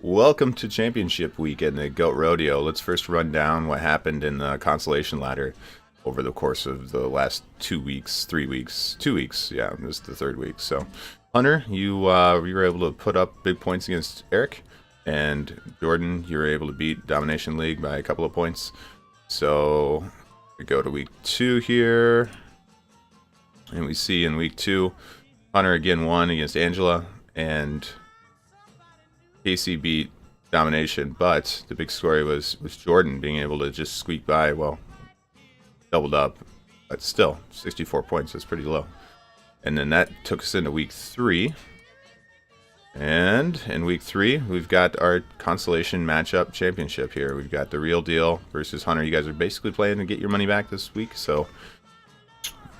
Welcome to Championship Week in the GOAT Rodeo. Let's first run down what happened in the consolation ladder over the course of the last 2 weeks, 3 weeks, 2 weeks. Yeah, this is the third week. So, Hunter, you were able to put up big points against Eric, and Jordan, you were able to beat Domination League by a couple of points. So, we go to week 2 here, and we see in week 2, Hunter again won against Angela, and Casey beat Domination, but the big story was Jordan being able to just squeak by. Well, doubled up, but still 64 points is pretty low. And then that took us into week 3. And in week 3, we've got our consolation matchup championship here. We've got the Real Deal versus Hunter. You guys are basically playing to get your money back this week, so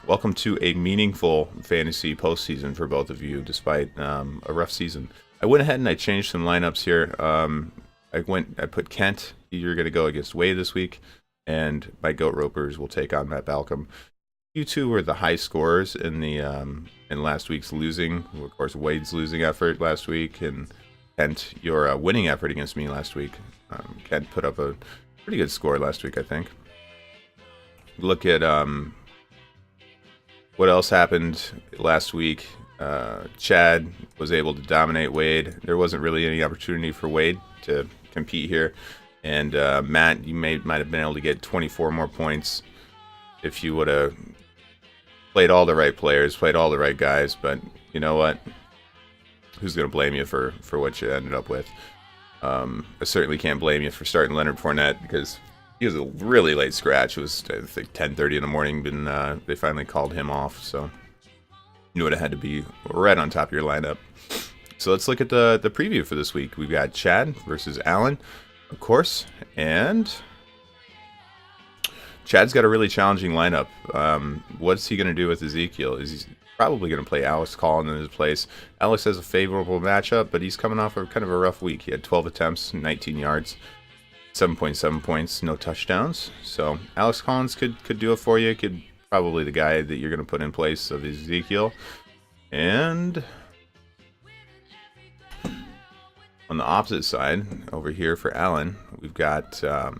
welcome to a meaningful fantasy postseason for both of you, despite a rough season. I went ahead and I changed some lineups here. I put Kent. You're going to go against Wade this week, and my Goat Ropers will take on Matt Balcom. You two were the high scorers in the in last week's losing. Of course, Wade's losing effort last week, and Kent, your winning effort against me last week. Kent put up a pretty good score last week, I think. Look at what else happened last week. Chad was able to dominate Wade. There wasn't really any opportunity for Wade to compete here. And Matt, you might have been able to get 24 more points if you would have played all the right players, played all the right guys. But you know what? Who's going to blame you for what you ended up with? I certainly can't blame you for starting Leonard Fournette, because he was a really late scratch. It was, I think, 10:30 in the morning. They finally called him off, so you would have had to be right on top of your lineup. So let's look at the preview for this week. We've got Chad versus Alan, of course, and Chad's got a really challenging lineup. What's he going to do with Ezekiel? Is he probably going to play Alex Collins in his place? Alex has a favorable matchup, but he's coming off of kind of a rough week. He had 12 attempts, 19 yards, 7.7 points, no touchdowns. So Alex Collins could do it for you. Could probably the guy that you're going to put in place of Ezekiel. And on the opposite side, over here for Allen, we've got a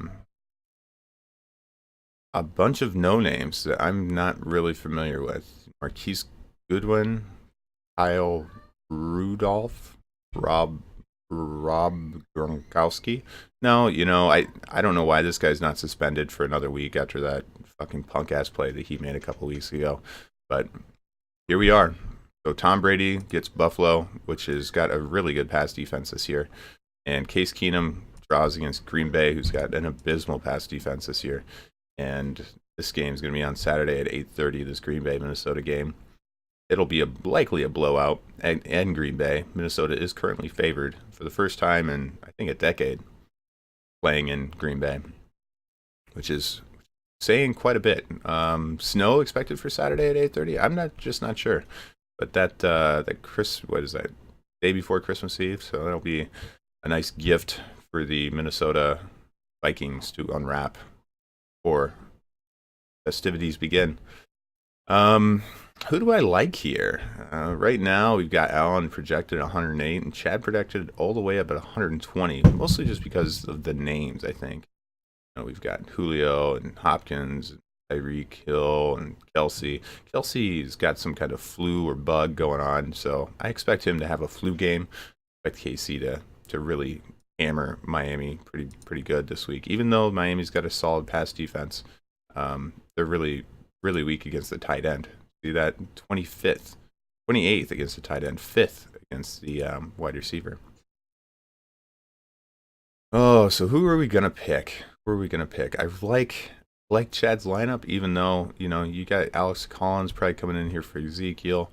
bunch of no-names that I'm not really familiar with. Marquise Goodwin, Kyle Rudolph, Rob Gronkowski. No, I don't know why this guy's not suspended for another week after that fucking punk-ass play that he made a couple weeks ago. But here we are. So Tom Brady gets Buffalo, which has got a really good pass defense this year. And Case Keenum draws against Green Bay, who's got an abysmal pass defense this year. And this game is going to be on Saturday at 8:30, this Green Bay-Minnesota game. It'll be likely a blowout, and Green Bay. Minnesota is currently favored for the first time in, I think, a decade playing in Green Bay, which is saying quite a bit. Snow expected for Saturday at 8:30. I'm not sure, but that what is that? Day before Christmas Eve, so that'll be a nice gift for the Minnesota Vikings to unwrap before festivities begin. Who do I like here? Right now, we've got Allen projected 108 and Chad projected all the way up at 120, mostly just because of the names, I think. We've got Julio and Hopkins, and Tyreek Hill, and Kelsey. Kelsey's got some kind of flu or bug going on, so I expect him to have a flu game. I expect KC to really hammer Miami pretty good this week, even though Miami's got a solid pass defense. They're really weak against the tight end. See that? 28th against the tight end, 5th against the wide receiver. Oh, so who are we gonna pick? I like Chad's lineup, even though you got Alex Collins probably coming in here for Ezekiel,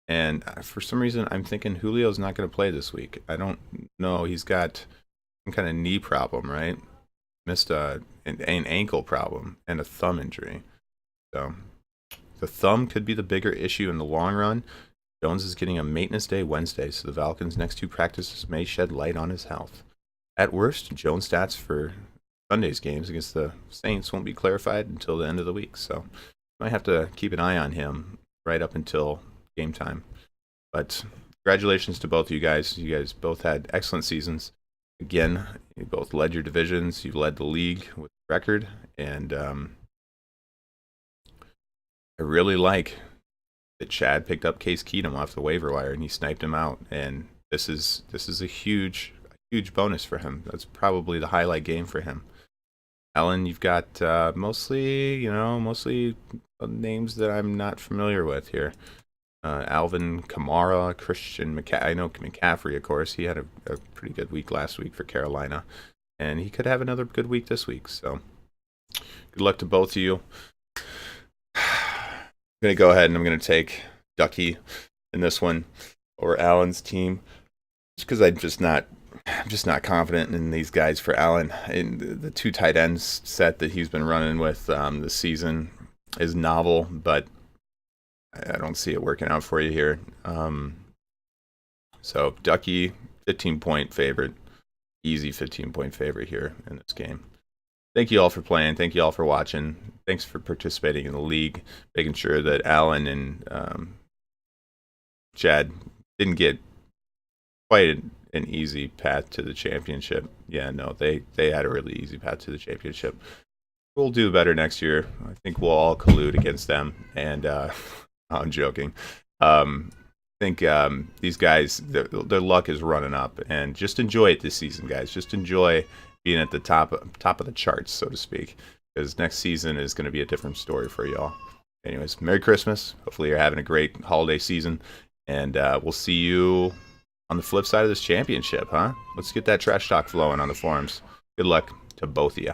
and for some reason I'm thinking Julio's not going to play this week. I don't know. He's got some kind of knee problem, right? Missed an ankle problem and a thumb injury. So the thumb could be the bigger issue in the long run. Jones is getting a maintenance day Wednesday, so the Falcons' next 2 practices may shed light on his health. At worst, Jones' stats for Sunday's games against the Saints won't be clarified until the end of the week, so might have to keep an eye on him right up until game time. But congratulations to both of you guys. You guys both had excellent seasons. Again, you both led your divisions. You led the league with record, and I really like that Chad picked up Case Keenum off the waiver wire and he sniped him out. And this is a huge bonus for him. That's probably the highlight game for him. Alan, you've got mostly names that I'm not familiar with here. Alvin Kamara, Christian McCaffrey. I know McCaffrey, of course. He had a pretty good week last week for Carolina, and he could have another good week this week. So, good luck to both of you. I'm gonna go ahead and I'm gonna take Ducky in this one or Allen's team, just because I'm just not confident in these guys for Allen. In the 2 tight ends set that he's been running with this season is novel, but I don't see it working out for you here. So Ducky, 15-point favorite, easy 15-point favorite here in this game. Thank you all for playing. Thank you all for watching. Thanks for participating in the league, making sure that Alan and Chad didn't get quite an easy path to the championship. Yeah, no, they had a really easy path to the championship. We'll do better next year. I think we'll all collude against them. And I'm joking. I think these guys, their luck is running up. And just enjoy it this season, guys. Just enjoy being at the top of the charts, so to speak. Because next season is going to be a different story for y'all. Anyways, Merry Christmas. Hopefully you're having a great holiday season. And we'll see you on the flip side of this championship, huh? Let's get that trash talk flowing on the forums. Good luck to both of you.